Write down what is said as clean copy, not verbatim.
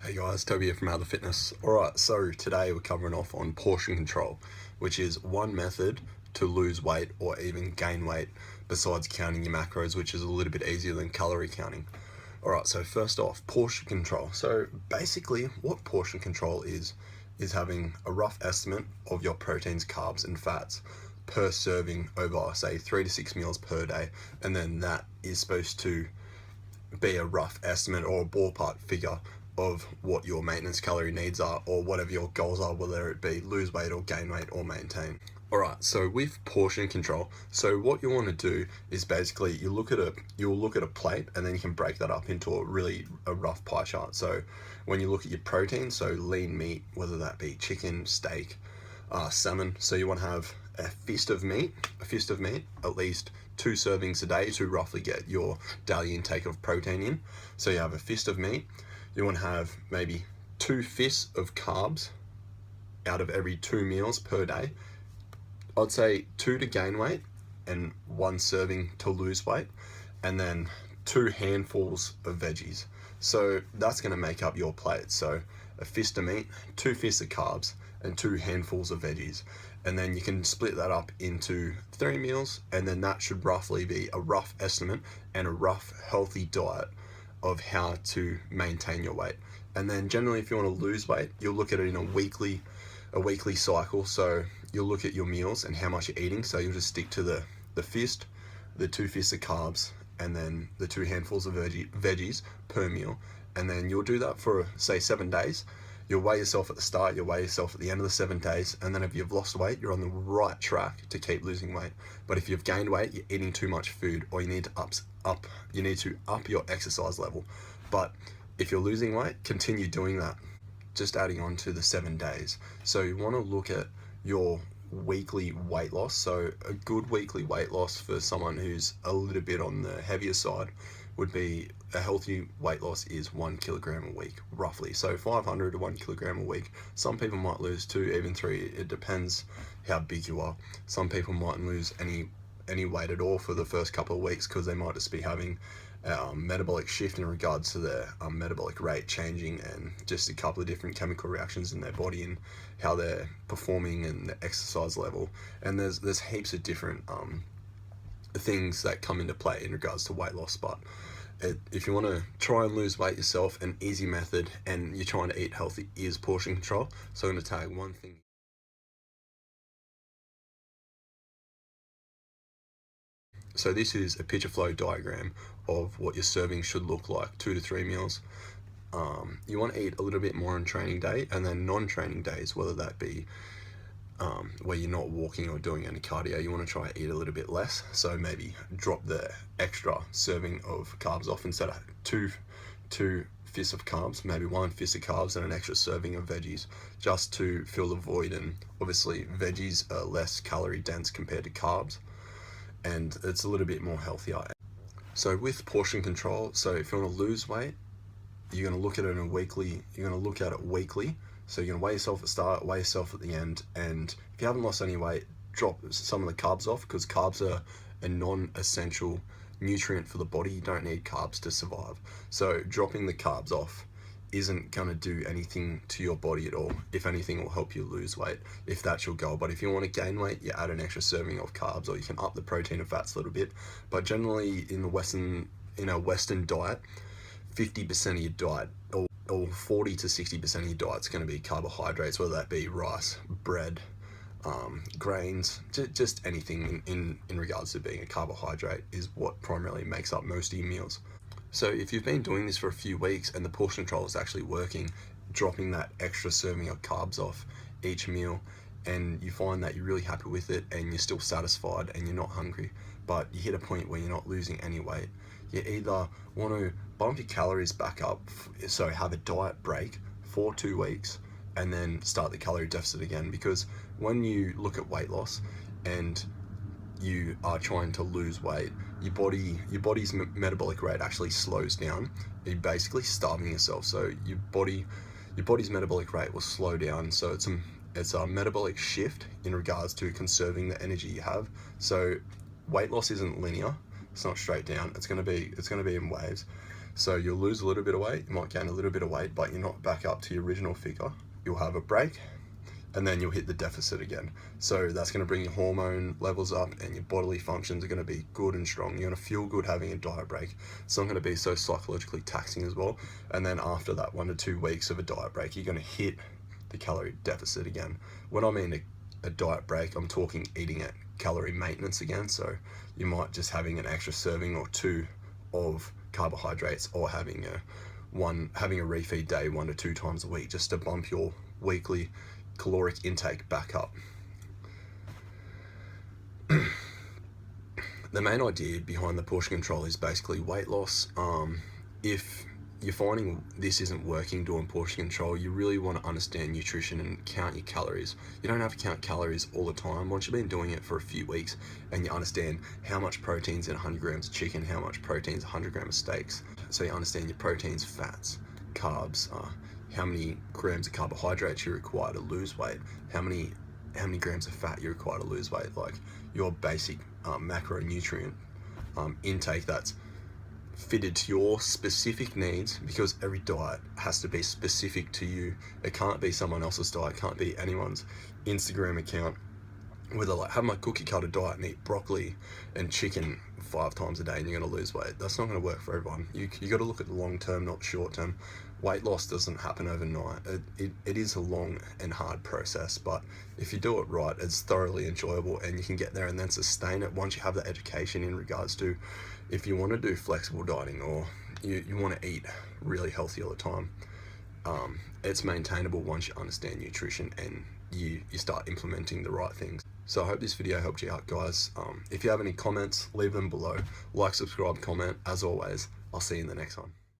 Hey guys, Toby here from Other Fitness. Alright, so today we're covering off on portion control, which is one method to lose weight or even gain weight besides counting your macros, which is a little bit easier than calorie counting. Alright, so first off, portion control. So basically what portion control is having a rough estimate of your proteins, carbs and fats per serving over say 3 to 6 meals per day, and then that is supposed to be a rough estimate or a ballpark figure of what your maintenance calorie needs are or whatever your goals are, whether it be lose weight or gain weight or maintain. Alright, so with portion control, so what you want to do is basically you'll look at a plate and then you can break that up into a rough pie chart. So when you look at your protein, so lean meat, whether that be chicken, steak, salmon, so you want to have a fist of meat, at least 2 servings a day to roughly get your daily intake of protein in. So you have a fist of meat. You want to have maybe 2 fists of carbs out of every 2 meals per day. I'd say 2 to gain weight and 1 serving to lose weight, and then 2 handfuls of veggies. So that's going to make up your plate. So a fist of meat, 2 fists of carbs, and 2 handfuls of veggies. And then you can split that up into 3 meals, and then that should roughly be a rough estimate and a rough healthy diet of how to maintain your weight. And then generally if you want to lose weight, you'll look at it in a weekly cycle. So you'll look at your meals and how much you're eating. So you'll just stick to the fist, the 2 fists of carbs, and then the 2 handfuls of veggies per meal. And then you'll do that for say 7 days. You'll weigh yourself at the start, you'll weigh yourself at the end of the 7 days, and then if you've lost weight, you're on the right track to keep losing weight. But if you've gained weight, you're eating too much food, or you need to up your exercise level. But if you're losing weight, continue doing that, just adding on to the 7 days. So you want to look at your weekly weight loss. So a good weekly weight loss for someone who's a little bit on the heavier side would be, a healthy weight loss is 1 kilogram a week, roughly. So 500 to 1 kilogram a week. Some people might lose 2, even 3. It depends how big you are. Some people mightn't lose any weight at all for the first couple of weeks because they might just be having metabolic shift in regards to their metabolic rate changing, and just a couple of different chemical reactions in their body and how they're performing and the exercise level. And there's heaps of different things that come into play in regards to weight loss. But if you want to try and lose weight yourself, an easy method, and you're trying to eat healthy, is portion control. So I'm going to tag one thing. So this is a picture flow diagram of what your serving should look like, 2 to 3 meals. You want to eat a little bit more on training day, and then non-training days, whether that be where you're not walking or doing any cardio, you want to try to eat a little bit less. So maybe drop the extra serving of carbs off. Instead of two fists of carbs, maybe 1 fist of carbs and an extra serving of veggies, just to fill the void. And obviously veggies are less calorie dense compared to carbs, and it's a little bit more healthier. So with portion control, so if you want to lose weight, you're going to look at it weekly. So you're going to weigh yourself at the start, weigh yourself at the end, and if you haven't lost any weight, drop some of the carbs off, because carbs are a non-essential nutrient for the body. You don't need carbs to survive. So dropping the carbs off isn't going to do anything to your body at all. If anything, it will help you lose weight if that's your goal. But if you want to gain weight, you add an extra serving of carbs, or you can up the protein and fats a little bit. But generally in a Western diet, 50% of your diet, or 40 to 60% of your diet is going to be carbohydrates, whether that be rice, bread, grains, just anything in regards to being a carbohydrate is what primarily makes up most of your meals. So if you've been doing this for a few weeks and the portion control is actually working, dropping that extra serving of carbs off each meal, and you find that you're really happy with it and you're still satisfied and you're not hungry, but you hit a point where you're not losing any weight, you either want to bump your calories back up, so have a diet break for 2 weeks and then start the calorie deficit again. Because when you look at weight loss and you are trying to lose weight, your body's metabolic rate actually slows down. You're basically starving yourself. So your body's metabolic rate will slow down. So it's a metabolic shift in regards to conserving the energy you have. So weight loss isn't linear. It's not straight down. It's gonna be in waves. So you'll lose a little bit of weight, you might gain a little bit of weight, but you're not back up to your original figure. You'll have a break, and then you'll hit the deficit again. So that's going to bring your hormone levels up and your bodily functions are going to be good and strong. You're going to feel good having a diet break. It's not going to be so psychologically taxing as well. And then after that 1 to 2 weeks of a diet break, you're going to hit the calorie deficit again. When I mean a diet break, I'm talking eating at calorie maintenance again. So you might just having an extra serving or 2 of carbohydrates, or having a refeed day 1 to 2 times a week, just to bump your weekly caloric intake back up. The main idea behind the portion control is basically weight loss. If you're finding this isn't working doing portion control, you really want to understand nutrition and count your calories. You don't have to count calories all the time. Once you've been doing it for a few weeks and you understand how much protein's in 100 grams of chicken, how much protein's 100 grams of steaks, so you understand your proteins, fats, carbs, how many grams of carbohydrates you require to lose weight, how many grams of fat you require to lose weight, like your basic macronutrient intake that's fitted to your specific needs, because every diet has to be specific to you. It can't be someone else's diet, it can't be anyone's Instagram account where they're like, have my cookie cutter diet and eat broccoli and chicken 5 times a day and you're going to lose weight. That's not going to work for everyone. You got to look at the long term, not short term. Weight loss doesn't happen overnight. It is a long and hard process, but if you do it right, it's thoroughly enjoyable and you can get there and then sustain it once you have the education in regards to if you want to do flexible dieting or you want to eat really healthy all the time. It's maintainable once you understand nutrition and you start implementing the right things. So I hope this video helped you out, guys. If you have any comments, leave them below. Like, subscribe, comment. As always, I'll see you in the next one.